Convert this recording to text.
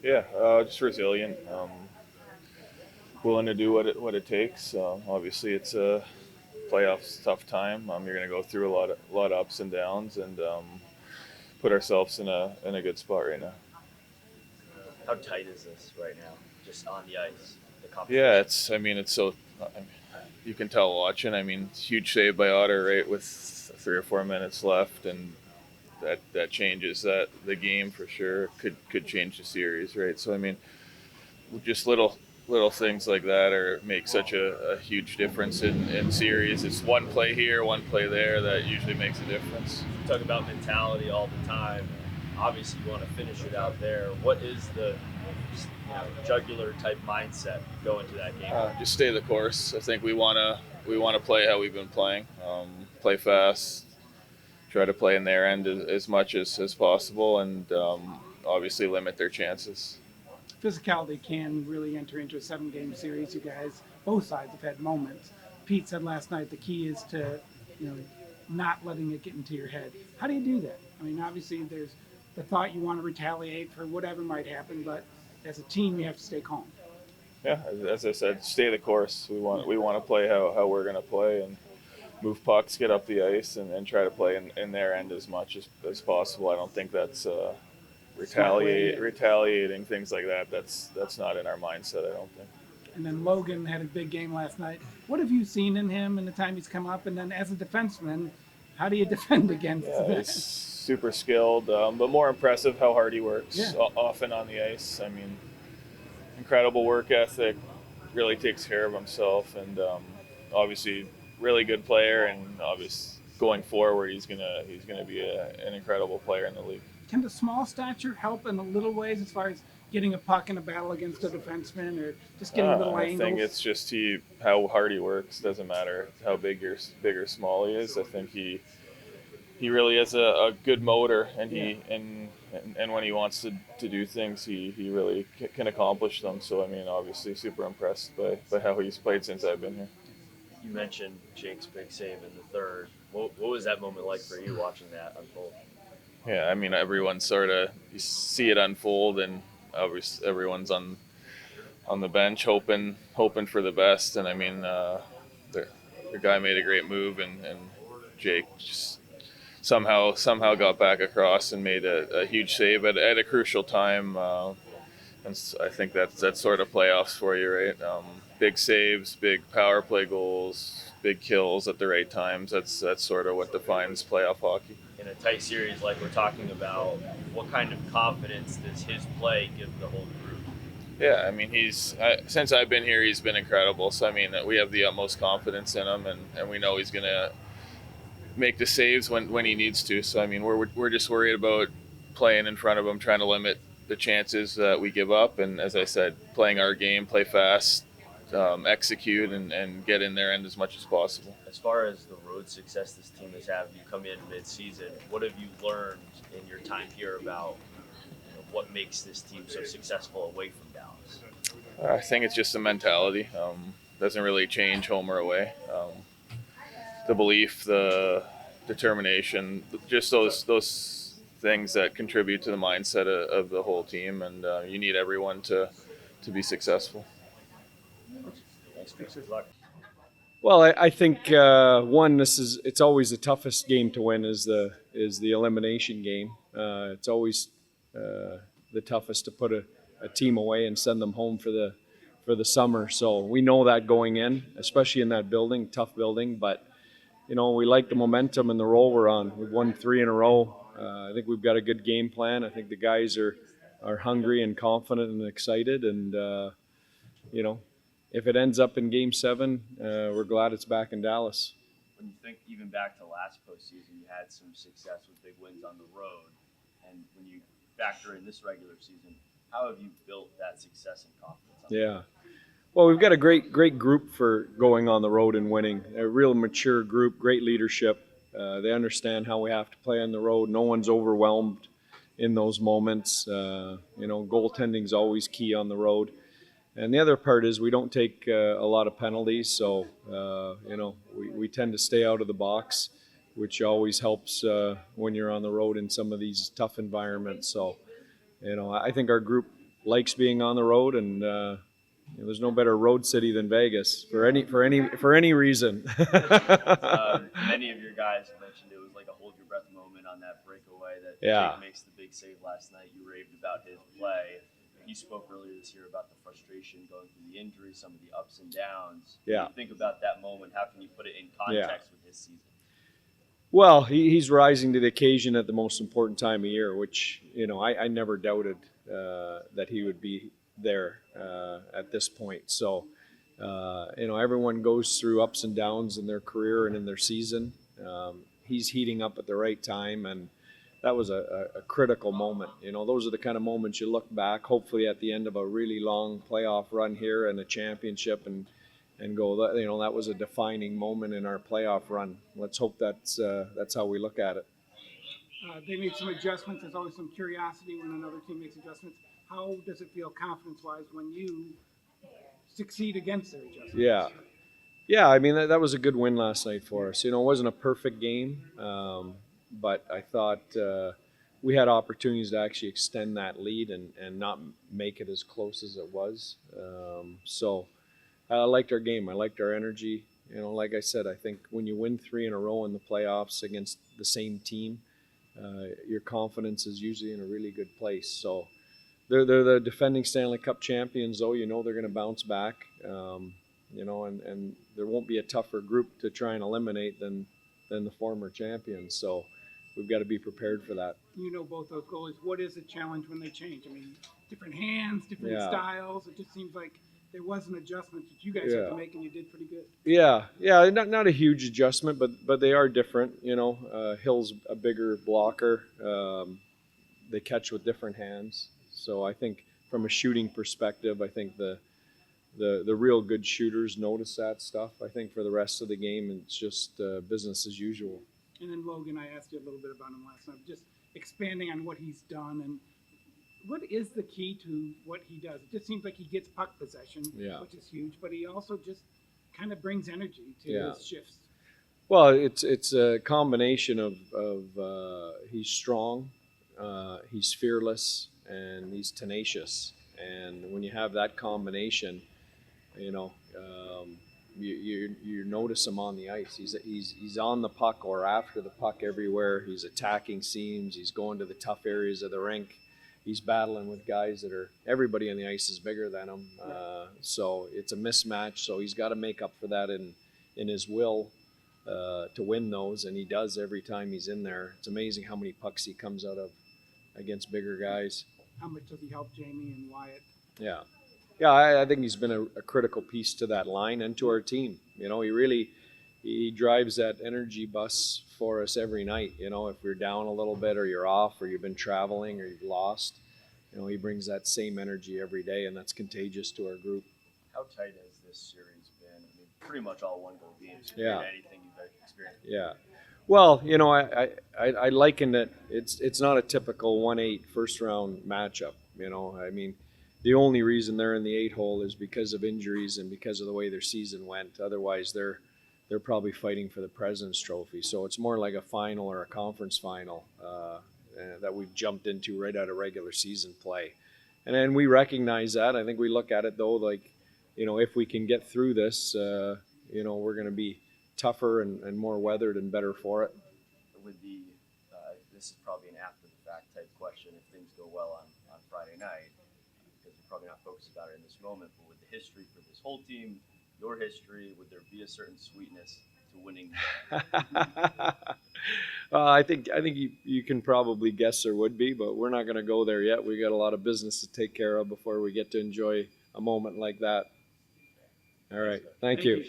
Yeah, just resilient, willing to do what it takes. Obviously, it's a playoffs tough time. You're going to go through a lot of ups and downs, and put ourselves in a good spot right now. How tight is this right now, just on the ice, the Yeah, competition? it's. I mean, it's so. I mean, you can tell watching. I mean, huge save by Otter right with 3 or 4 minutes left, and that changes the game for sure. Could change the series, right? So I mean, just little things like that are make such a huge difference in series. It's one play here, one play there that usually makes a difference. We talk about mentality all the time. Obviously, you want to finish it out there. What is the jugular type mindset go into that game? Just stay the course. I think we wanna play how we've been playing. Play fast, try to play in their end as much as possible, and obviously limit their chances. Physicality can really enter into a 7 game series. You guys, both sides have had moments. Pete said last night the key is to, you know, not letting it get into your head. How do you do that? I mean, obviously there's the thought you want to retaliate for whatever might happen, but as a team you have to stay calm. Yeah, as I said, stay the course. We want to play how we're gonna play and move pucks, get up the ice, and try to play in their end as much as possible. I don't think that's Smart way. retaliating things like that. That's not in our mindset. I don't think. And then Logan had a big game last night. What have you seen in him in the time he's come up? And then as a defenseman, how do you defend against Yeah, he's that? super skilled, but more impressive how hard he works Yeah. often on the ice. I mean, incredible work ethic, really takes care of himself, and obviously really good player. And obviously going forward, he's gonna be an incredible player in the league. Can the small stature help in a little ways as far as getting a puck in a battle against a defenseman or just getting little I think angles? it's just how hard he works. Doesn't matter how big or small he is. I think he really has a good motor, and Yeah. and when he wants to do things, he really can accomplish them. So I mean, obviously, super impressed by how he's played since I've been here. You mentioned Jake's big save in the third. What was that moment like for you watching that unfold? Yeah, I mean, everyone sort of you see it unfold, and obviously everyone's on the bench hoping for the best. And I mean, the the guy made a great move, and Jake just somehow got back across and made a huge save at a crucial time. And I think that's sort of playoffs for you, right? Big saves, big power play goals, big kills at the right times. That's sort of what defines playoff hockey. In a tight series like we're talking about, what kind of confidence does his play give the whole group? Yeah, I mean, since I've been here, he's been incredible. So I mean, we have the utmost confidence in him, and we know he's gonna make the saves when he needs to. So I mean, we're just worried about playing in front of him, trying to limit the chances that we give up, and as I said, playing our game, play fast, execute, and get in their end as much as possible. As far as the road success this team has had, you come in mid-season. What have you learned in your time here about what makes this team so successful away from Dallas? I think it's just a mentality. Doesn't really change home or away. The belief, the determination, just those things that contribute to the mindset of the whole team, and you need everyone to be successful. Thanks, Chris. Good luck. Well, I think one, it's always the toughest game to win is the elimination game. It's always the toughest to put a team away and send them home for the summer. So we know that going in, especially in that building, tough building. But we like the momentum and the roll we're on. We've won 3 in a row. I think we've got a good game plan. I think the guys are hungry and confident and excited, and you know if it ends up in Game 7, we're glad it's back in Dallas. When you think even back to last postseason, you had some success with big wins on the road, and when you factor in this regular season, how have you built that success and confidence? Yeah. Well, we've got a great group for going on the road and winning. A real mature group, great leadership. They understand how we have to play on the road. No one's overwhelmed in those moments. Goaltending's always key on the road. And the other part is we don't take a lot of penalties, so we tend to stay out of the box, which always helps when you're on the road in some of these tough environments. So, I think our group likes being on the road, and there's no better road city than Vegas for any reason. Many of your guys mentioned it was like a hold your breath moment on that breakaway that Yeah. Jake makes the big save last night. You raved about his play. He spoke earlier this year about the frustration going through the injury, some of the ups and downs. Yeah. When you think about that moment, how can you put it in context with his season? Well, he's rising to the occasion at the most important time of year, which I never doubted that he would be there at this point. So everyone goes through ups and downs in their career and in their season. He's heating up at the right time, and that was a critical moment. Those are the kind of moments you look back, hopefully at the end of a really long playoff run here and a championship, and go, that was a defining moment in our playoff run. Let's hope that's how we look at it. They made some adjustments. There's always some curiosity when another team makes adjustments. How does it feel confidence-wise when you succeed against their adjustments? Yeah. I mean, that was a good win last night for us. It wasn't a perfect game, but I thought we had opportunities to actually extend that lead and not make it as close as it was. So I liked our game. I liked our energy. Like I said, I think when you win 3 in a row in the playoffs against the same team, your confidence is usually in a really good place. So they're the defending Stanley Cup champions, though. They're going to bounce back. And there won't be a tougher group to try and eliminate than the former champions. So we've got to be prepared for that. Both those goalies. What is the challenge when they change? I mean, different hands, different styles. It just seems like there was an adjustment that you guys had to make, and you did pretty good. Yeah. Not a huge adjustment, but they are different. Hill's a bigger blocker. They catch with different hands. So I think from a shooting perspective, I think the real good shooters notice that stuff. I think for the rest of the game, it's just business as usual. And then Logan, I asked you a little bit about him last night, just expanding on what he's done and what is the key to what he does. It just seems like he gets puck possession, which is huge, but he also just kind of brings energy to his shifts. Well, it's a combination of he's strong, he's fearless, and he's tenacious. And when you have that combination, you notice him on the ice. He's on the puck or after the puck everywhere. He's attacking seams. He's going to the tough areas of the rink. He's battling with guys that are, everybody on the ice is bigger than him. So it's a mismatch. So he's got to make up for that in his will to win those, and he does every time he's in there. It's amazing how many pucks he comes out of against bigger guys. How much does he help Jamie and Wyatt? Yeah, I think he's been a critical piece to that line and to our team. He drives that energy bus for us every night. If you're down a little bit or you're off or you've been traveling or you've lost, he brings that same energy every day, and that's contagious to our group. How tight has this series been? I mean, pretty much all one-goal games. Anything you've experienced? Yeah. Well, I liken it. It's not a typical 1-8 first-round matchup. I mean, the only reason they're in the 8-hole is because of injuries and because of the way their season went. Otherwise, they're probably fighting for the President's Trophy. So it's more like a final or a conference final that we've jumped into right out of regular season play. And then we recognize that. I think we look at it, though, like, if we can get through this, we're going to be tougher and more weathered and better for it. With this is probably an after-the-fact type question if things go well on Friday night, because you're probably not focused about it in this moment, but with the history for this whole team, your history, would there be a certain sweetness to winning? I think you can probably guess there would be, but we're not going to go there yet. We got a lot of business to take care of before we get to enjoy a moment like that. All right. Thank you.